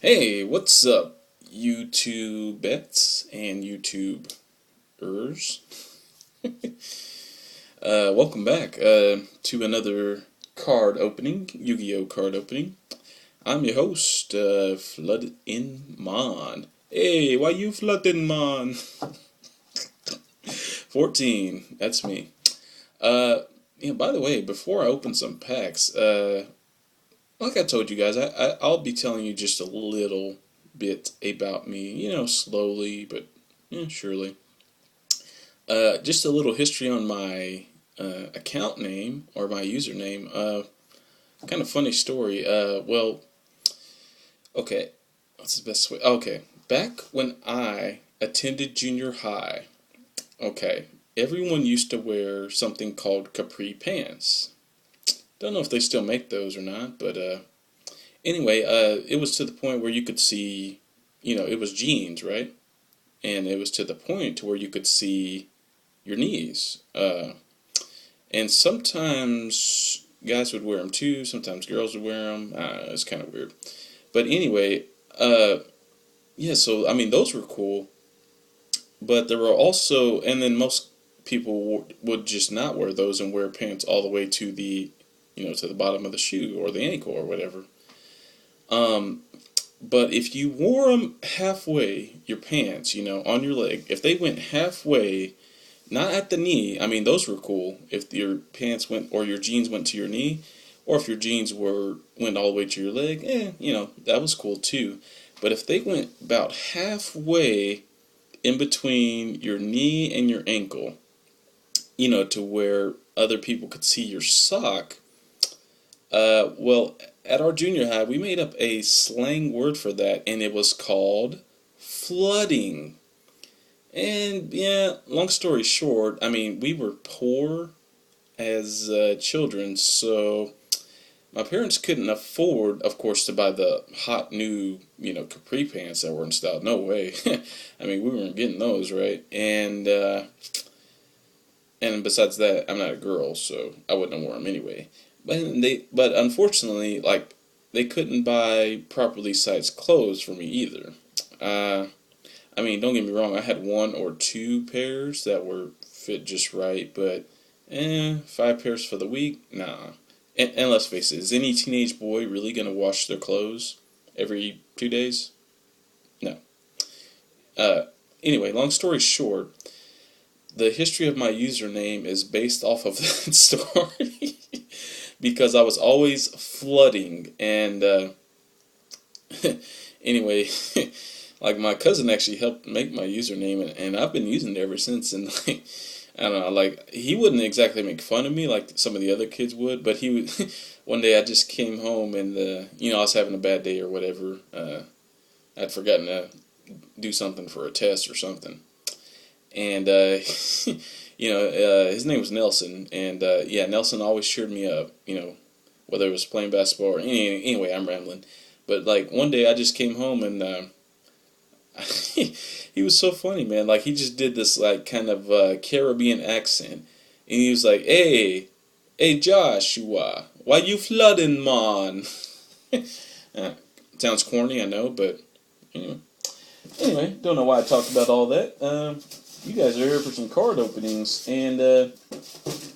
Hey, what's up, YouTubettes and YouTubers? Welcome back to another card opening, Yu-Gi-Oh card opening. I'm your host, Flood in Mon. Hey, why you flooding, Mon? 14, that's me. By the way, before I open some packs, like I told you guys, I'll be telling you just a little bit about me, slowly but surely. Just a little history on my account name or my username. Kind of funny story. Okay, what's the best way? Okay, back when I attended junior high, okay, everyone used to wear something called capri pants. Don't know if they still make those or not, but anyway, it was to the point where you could see, it was jeans, right? And it was to the point to where you could see your knees. And sometimes guys would wear them too. Sometimes girls would wear them. It's kind of weird. But anyway, yeah. So I mean, those were cool. But there were also, and then most people would just not wear those and wear pants all the way to the, to the bottom of the shoe or the ankle or whatever. But if you wore them halfway, your pants, on your leg, if they went halfway, not at the knee, I mean, those were cool. If your pants went, or your jeans went to your knee, or if your jeans went all the way to your leg, that was cool too. But if they went about halfway in between your knee and your ankle, to where other people could see your sock, well, at our junior high, we made up a slang word for that, and it was called flooding. And yeah, long story short, I mean, we were poor as children, so my parents couldn't afford, of course, to buy the hot new, capri pants that were in style. No way. I mean, we weren't getting those, right? And besides that, I'm not a girl, so I wouldn't have worn them anyway. But unfortunately, like, they couldn't buy properly sized clothes for me either. I mean, don't get me wrong, I had one or two pairs that were fit just right, but 5 pairs for the week? Nah. And let's face it, is any teenage boy really gonna wash their clothes every 2 days? No. Uh, anyway, long story short, the history of my username is based off of that story. Because I was always flooding, and anyway, like my cousin actually helped make my username, and I've been using it ever since. And like, I don't know, like he wouldn't exactly make fun of me like some of the other kids would, but he would. One day I just came home and I was having a bad day or whatever. I'd forgotten to do something for a test or something, and his name was Nelson, and yeah, Nelson always cheered me up, whether it was playing basketball or anyway, I'm rambling, but like one day I just came home and he was so funny, man. Like he just did this like kind of Caribbean accent, and he was like, "Hey, Joshua, why you flooding, man?" uh, Sounds corny, I know, but anyway, don't know why I talked about all that. You guys are here for some card openings, and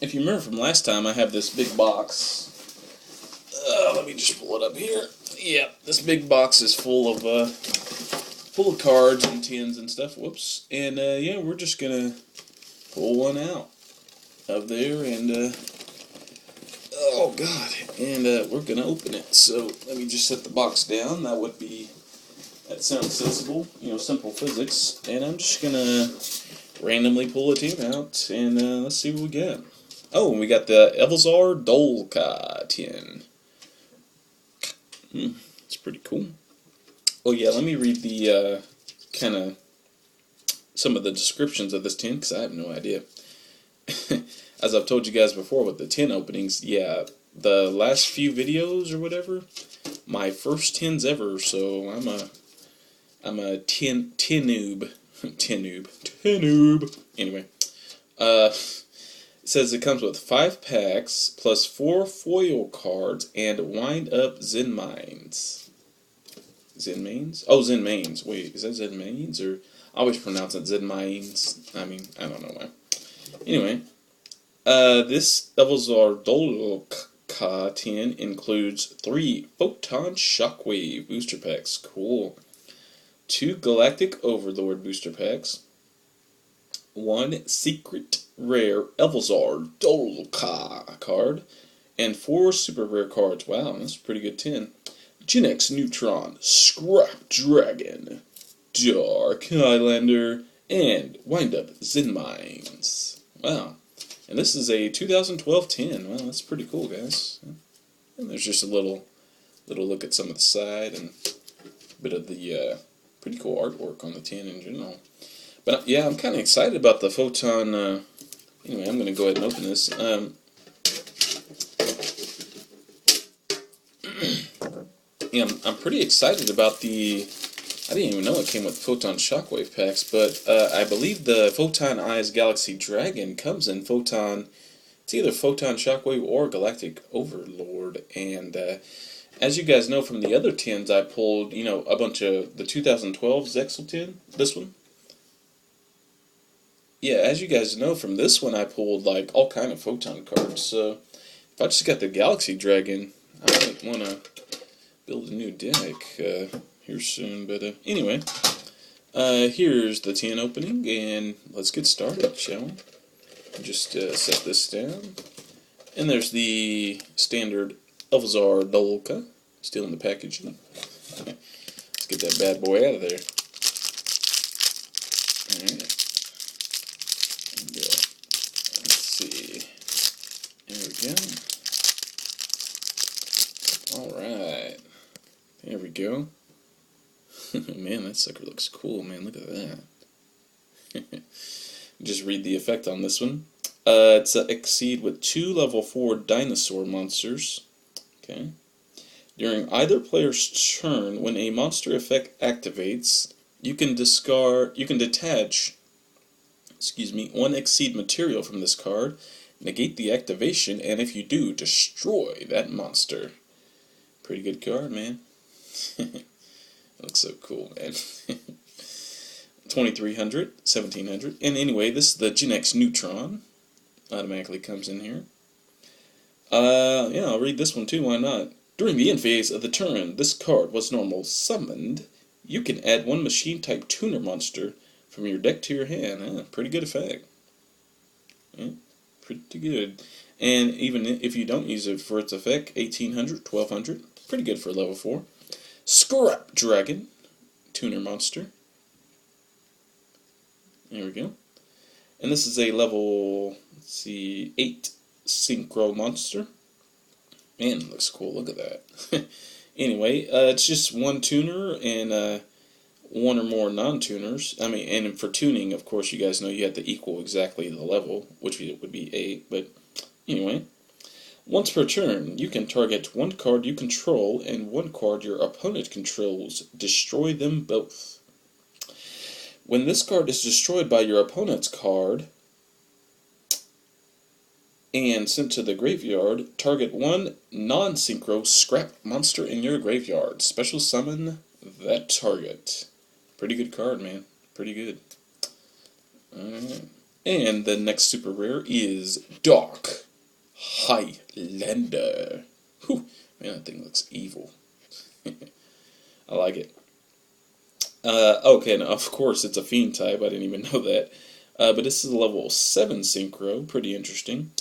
if you remember from last time, I have this big box. Let me just pull it up here. Yeah, this big box is full of cards and tins and stuff. Whoops. And yeah, we're just gonna pull one out of there, and oh god, and we're gonna open it. So let me just set the box down. That sounds sensible, simple physics. And I'm just gonna randomly pull a tin out, and let's see what we get. Oh, and we got the Evolzar Dolkka tin. It's pretty cool. Oh yeah, let me read the kind of some of the descriptions of this tin, because I have no idea. As I've told you guys before with the tin openings, yeah, the last few videos or whatever, my first tins ever, so I'm a tin noob. Tin noob. Anyway, it says it comes with 5 packs plus 4 foil cards and wind up Zen Mines. Zen Mains? Oh, Zen Mains. Wait, is that Zen Mains? Or I always pronounce it Zen Mains. I mean, I don't know why. Anyway, this Evolzar Dolkka 10 includes 3 Photon Shockwave booster packs. Cool. 2 Galactic Overlord booster packs. 1 Secret Rare Evolzar Dolkka card. And 4 Super Rare cards. Wow, that's a pretty good 10. Gen X Neutron, Scrap Dragon, Dark Highlander, and Wind Up Zen Mines. Wow. And this is a 2012 10. Wow, that's pretty cool, guys. And there's just a little look at some of the side and a bit of the pretty cool artwork on the 10 in general. But yeah, I'm kind of excited about the Photon. Anyway, I'm going to go ahead and open this. Yeah, I'm pretty excited about the. I didn't even know it came with Photon Shockwave packs, but I believe the Photon Eyes Galaxy Dragon comes in Photon. It's either Photon Shockwave or Galactic Overlord, and as you guys know from the other 10s I pulled, a bunch of the 2012 Zexal 10. This one. Yeah, as you guys know from this one I pulled like all kind of Photon cards. So if I just got the Galaxy Dragon, I might want to build a new deck here soon, but anyway, here's the 10 opening, and let's get started, shall we? Just set this down, and there's the standard Evolzar Dolkka, still in the packaging. Let's get that bad boy out of there. Alright, and let's see, there we go. Alright. There we go. Man, that sucker looks cool, man. Look at that. Just read the effect on this one. It's an Exceed with 2 level 4 dinosaur monsters. Okay. During either player's turn, when a monster effect activates, you can detach, 1 Exceed material from this card, negate the activation, and if you do, destroy that monster. Pretty good card, man. Looks so cool, man. 2300, 1700. And anyway, this is the Gen X Neutron. Automatically comes in here. Yeah, I'll read this one too, why not? During the end phase of the turn, this card was normal summoned. You can add 1 machine-type tuner monster from your deck to your hand. Pretty good effect. Yeah, pretty good. And even if you don't use it for its effect, 1800, 1200. Pretty good for level 4. Scrap Dragon, tuner monster. There we go. And this is a level, 8 synchro monster. Man, it looks cool. Look at that. Anyway, it's just 1 tuner and 1 or more non-tuners. I mean, and for tuning, of course, you guys know you have to equal exactly the level, which would be 8. But anyway. Once per turn, you can target 1 card you control and 1 card your opponent controls. Destroy them both. When this card is destroyed by your opponent's card and sent to the graveyard, target 1 non-synchro scrap monster in your graveyard. Special summon that target. Pretty good card, man. Pretty good. Alright. And the next super rare is Dark Highlander. Whew, man, that thing looks evil. I like it. Okay, now of course it's a Fiend type. I didn't even know that. But this is a level 7 Synchro. Pretty interesting.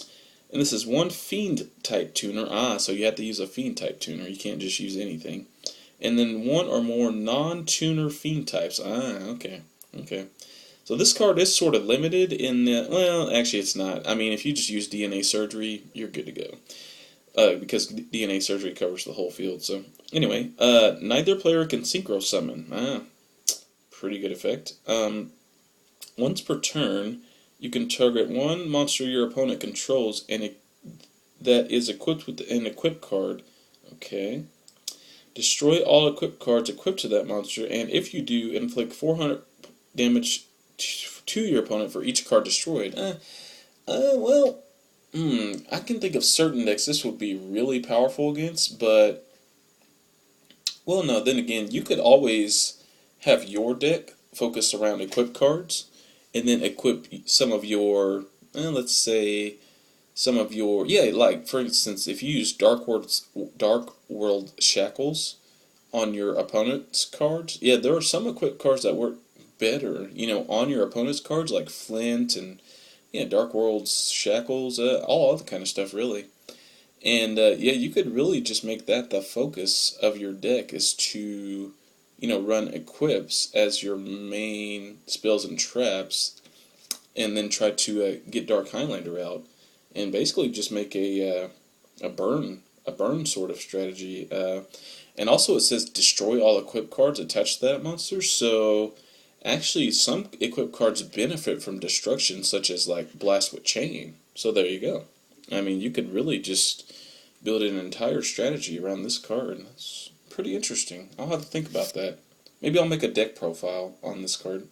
And this is 1 Fiend type tuner. So you have to use a Fiend type tuner. You can't just use anything. And then 1 or more non-tuner Fiend types. Okay. Okay. So this card is sort of limited in the... Well, actually it's not. I mean, if you just use DNA Surgery, you're good to go. Because DNA Surgery covers the whole field. So, anyway, neither player can Synchro Summon. Pretty good effect. Once per turn, you can target 1 monster your opponent controls and that is equipped with an equip card. Okay. Destroy all equipped cards equipped to that monster, and if you do, inflict 400 damage to your opponent for each card destroyed. Well, I can think of certain decks this would be really powerful against, but Well, no, then again, you could always have your deck focus around equip cards, and then equip some of your, let's say, some of your, yeah, like, for instance, if you use Dark World Shackles on your opponent's cards, yeah, there are some equip cards that work better, on your opponent's cards, like Flint and, yeah, Dark World's Shackles, all other kind of stuff, really. And yeah, you could really just make that the focus of your deck is to, run equips as your main spells and traps, and then try to get Dark Highlander out, and basically just make a burn sort of strategy. And also it says destroy all equip cards attached to that monster. So actually, some equip cards benefit from destruction, such as like Blast with Chain. So there you go. I mean, you could really just build an entire strategy around this card. That's pretty interesting. I'll have to think about that. Maybe I'll make a deck profile on this card.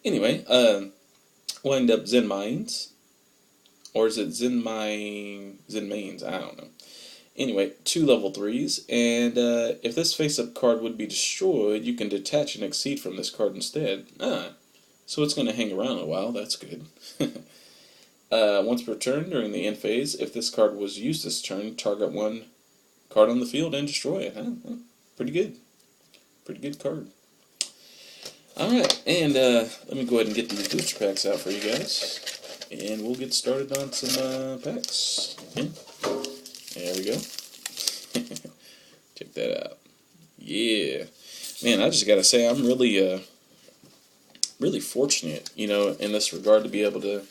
Anyway, we'll end up Zen Mines. Or is it Zen Mains? I don't know. Anyway, 2 level 3s, and if this face-up card would be destroyed, you can detach and exceed from this card instead. So it's going to hang around a while. That's good. Once per turn during the end phase, if this card was used this turn, target one card on the field and destroy it. Pretty good. Pretty good card. Alright, and let me go ahead and get these booster packs out for you guys. And we'll get started on some packs. Okay. There we go. Check that out. Yeah. Man, I just gotta say, I'm really fortunate, in this regard to be able to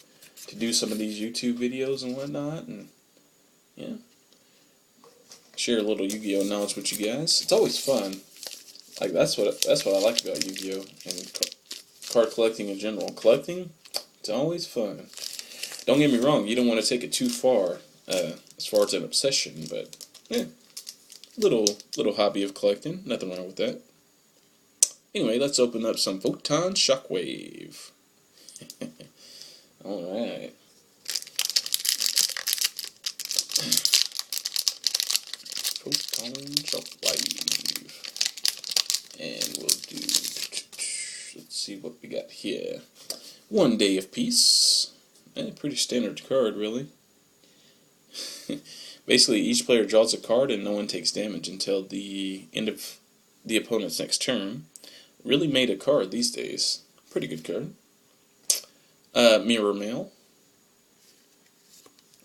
do some of these YouTube videos and whatnot, and yeah, share a little Yu-Gi-Oh knowledge with you guys. It's always fun. Like that's what I like about Yu-Gi-Oh and card collecting in general. Collecting, it's always fun. Don't get me wrong, you don't want to take it too far as far as an obsession, but yeah, little hobby of collecting. Nothing wrong with that. Anyway, let's open up some Photon Shockwave. Alright. Photon Shockwave. And we'll do, let's see what we got here. 1 Day of Peace. Pretty standard card, really. Basically, each player draws a card and no one takes damage until the end of the opponent's next turn. Really made a card these days. Pretty good card. Mirror Mail.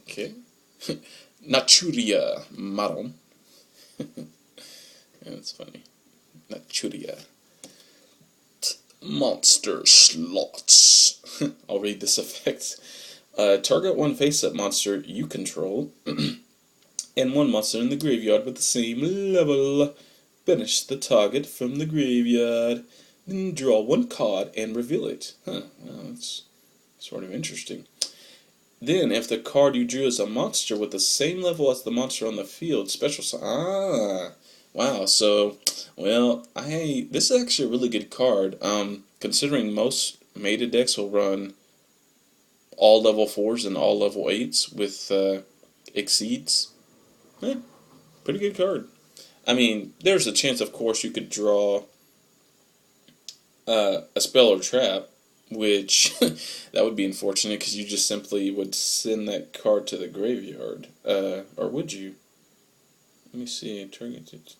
Okay. Naturia Maron. That's funny. Naturia. Monster Slots. I'll read this effect. Target one face-up monster you control, and one monster in the graveyard with the same level. Banish the target from the graveyard. Then draw one card and reveal it. Well, that's sort of interesting. Then, if the card you drew is a monster with the same level as the monster on the field, wow. So, well, this is actually a really good card. Considering most meta decks will run all level 4s and all level 8s with exceeds. Pretty good card. I mean, there's a chance, of course, you could draw a spell or trap, which that would be unfortunate because you just simply would send that card to the graveyard. Or would you? Let me see. Target.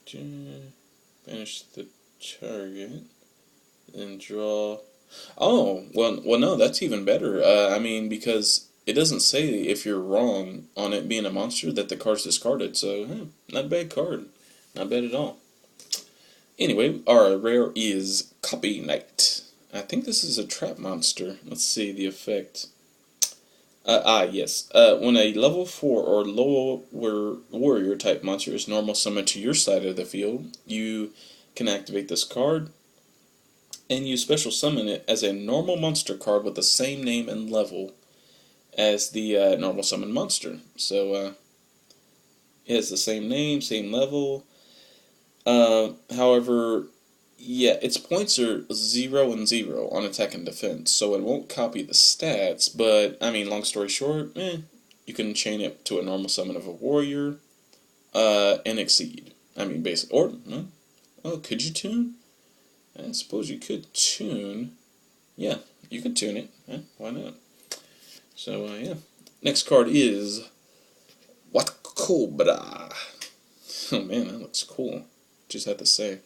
Banish the target. Then draw. Oh, well, no, that's even better. I mean, because it doesn't say if you're wrong on it being a monster that the card's discarded, so, not a bad card. Not bad at all. Anyway, our rare is Copy Knight. I think this is a trap monster. Let's see the effect. Yes. When a level 4 or lower warrior type monster is normal summoned to your side of the field, you can activate this card and you special summon it as a normal monster card with the same name and level as the normal summon monster. So, it has the same name, same level. However, yeah, its points are 0 and 0 on attack and defense, so it won't copy the stats, but, I mean, long story short, you can chain it to a normal summon of a warrior, and exceed. I mean, Oh, could you tune? I suppose you could tune. Yeah, you could tune it. Huh? Why not? So, yeah. Next card is What Cobra. Oh man, that looks cool. Just have to say.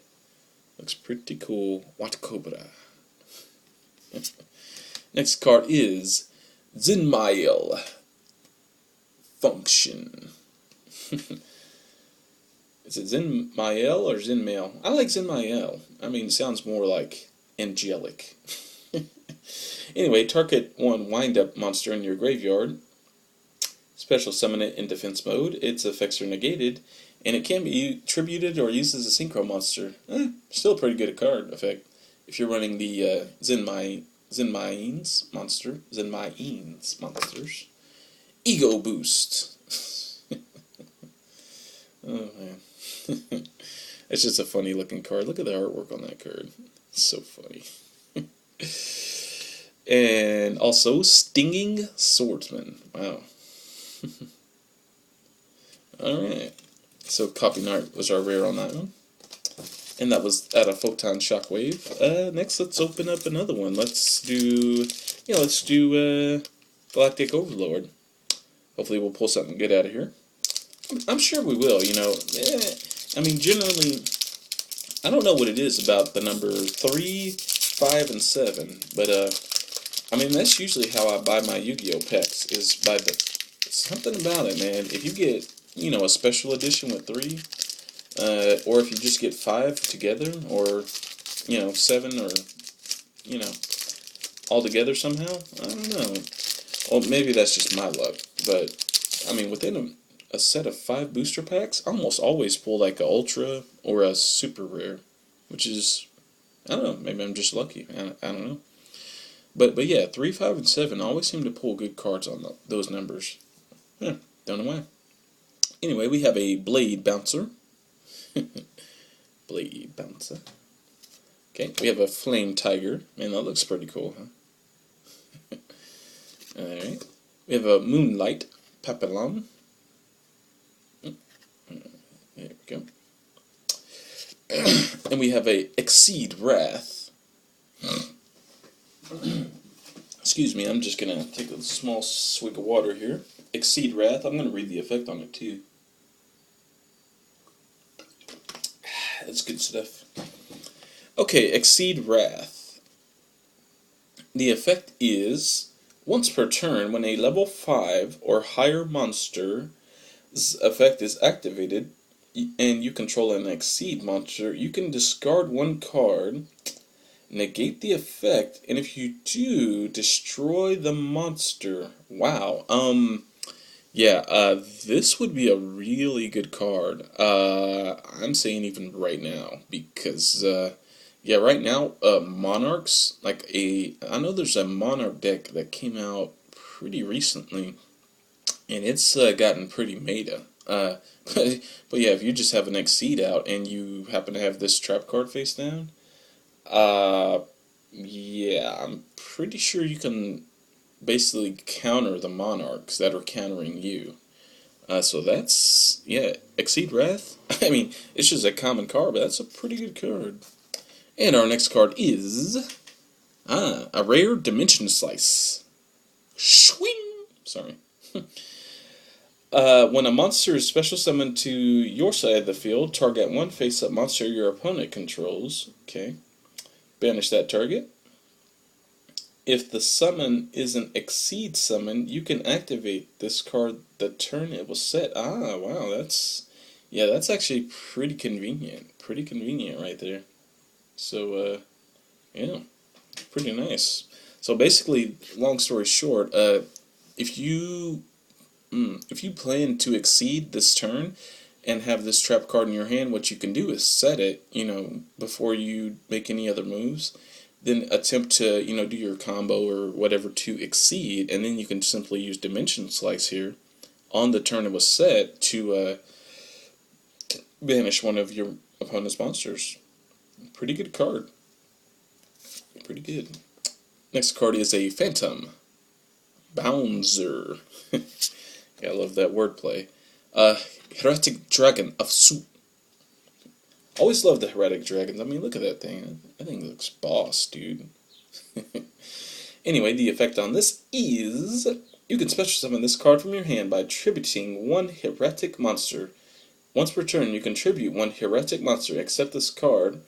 Looks pretty cool. What Cobra. Next card is Zinmail Function. Is it Zinmail or Zinmail? I like Zinmail. I mean, it sounds more like angelic. Anyway, target one wind-up monster in your graveyard. Special summon it in defense mode. Its effects are negated, and it can be tributed or used as a synchro monster. Still a pretty good card effect. If you're running the Zenmaines monsters. Ego Boost. Oh man. It's just a funny looking card. Look at the artwork on that card. It's so funny. And also Stinging Swordsman. Wow. Alright. So Copy Art was our rare on that one. And that was at a Photon Shockwave. Next, let's open up another one. Let's do Galactic Overlord. Hopefully we'll pull something good out of here. I'm sure we will, you know. I mean, generally, I don't know what it is about the number 3, 5, and 7, but, I mean, that's usually how I buy my Yu-Gi-Oh! Packs, is by the, something about it, man. If you get, you know, a special edition with 3, or if you just get 5 together, or, you know, 7, or, you know, all together somehow, I don't know. Well, maybe that's just my luck, but, I mean, within a set of 5 booster packs, I almost always pull like a ultra or a super rare, which is, I don't know, maybe I'm just lucky, I don't know. But yeah, 3, 5, and 7 always seem to pull good cards on those numbers. Yeah, don't know why. Anyway, we have a Blade Bouncer. Blade Bouncer. Okay, we have a Flame Tiger. Man, that looks pretty cool, huh? Alright. We have a Moonlight Papillon. There we go. And we have a Exceed Wrath. Excuse me, I'm just going to take a small swig of water here. Exceed Wrath. I'm going to read the effect on it too. That's good stuff. Okay, Exceed Wrath. The effect is, once per turn, when a level 5 or higher monster's effect is activated, and you control an Exceed monster, you can discard one card, negate the effect, and if you do, destroy the monster. Wow. Yeah, this would be a really good card. I'm saying even right now, because, yeah, right now, Monarchs, I know there's a Monarch deck that came out pretty recently, and it's gotten pretty meta. But yeah, if you just have an Exceed out and you happen to have this trap card face down, yeah, I'm pretty sure you can basically counter the Monarchs that are countering you. So that's, yeah, Exceed Wrath. I mean, it's just a common card, but that's a pretty good card. And our next card is, a rare Dimension Slice. Swing! Sorry. When a monster is special summoned to your side of the field, target one face-up monster your opponent controls. Okay. Banish that target. If the summon is an Exceed summon, you can activate this card the turn it was set. Ah, wow, that's actually pretty convenient. Pretty convenient right there. So, yeah, pretty nice. So basically, long story short, if you plan to Exceed this turn and have this trap card in your hand, what you can do is set it, you know, before you make any other moves. Then attempt to, you know, do your combo or whatever to Exceed, and then you can simply use Dimension Slice here on the turn it was set to banish one of your opponent's monsters. Pretty good card. Pretty good. Next card is a Phantom Bouncer. Yeah, I love that wordplay. Heretic Dragon of Soup. Always love the heretic dragons. I mean, look at that thing. That thing looks boss, dude. Anyway, the effect on this is you can special summon this card from your hand by attributing one heretic monster. Once per turn, you contribute one heretic monster except this card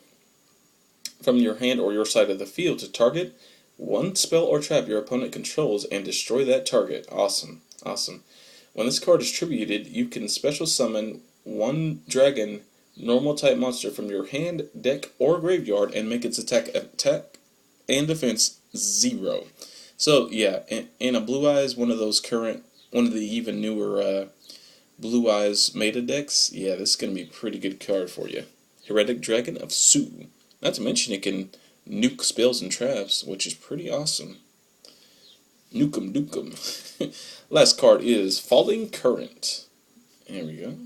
from your hand or your side of the field to target one spell or trap your opponent controls and destroy that target. Awesome. Awesome. When this card is tributed, you can special summon one dragon normal type monster from your hand, deck, or graveyard and make its attack and defense 0. So yeah, and a Blue Eyes, one of the even newer Blue Eyes meta decks, yeah, this is going to be a pretty good card for you. Heretic Dragon of Su. Not to mention it can nuke spells and traps, which is pretty awesome. Nukem Dukem. Last card is Falling Current. There we go.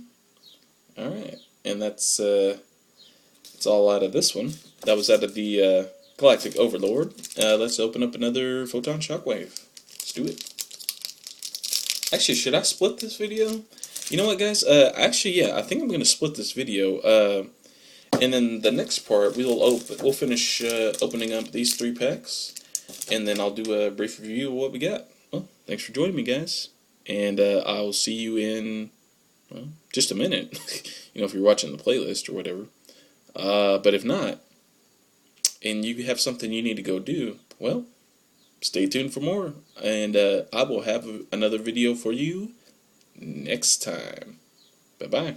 Alright, and that's all out of this one. That was out of the Galactic Overlord. Let's open up another Photon Shockwave. Let's do it. Actually, should I split this video? You know what, guys? Actually, yeah, I think I'm going to split this video. And then the next part, we'll finish opening up these 3 packs. And then I'll do a brief review of what we got. Well, thanks for joining me, guys. And I'll see you in, well, just a minute. You know, if you're watching the playlist or whatever. But if not, and you have something you need to go do, well, stay tuned for more. And I will have another video for you next time. Bye-bye.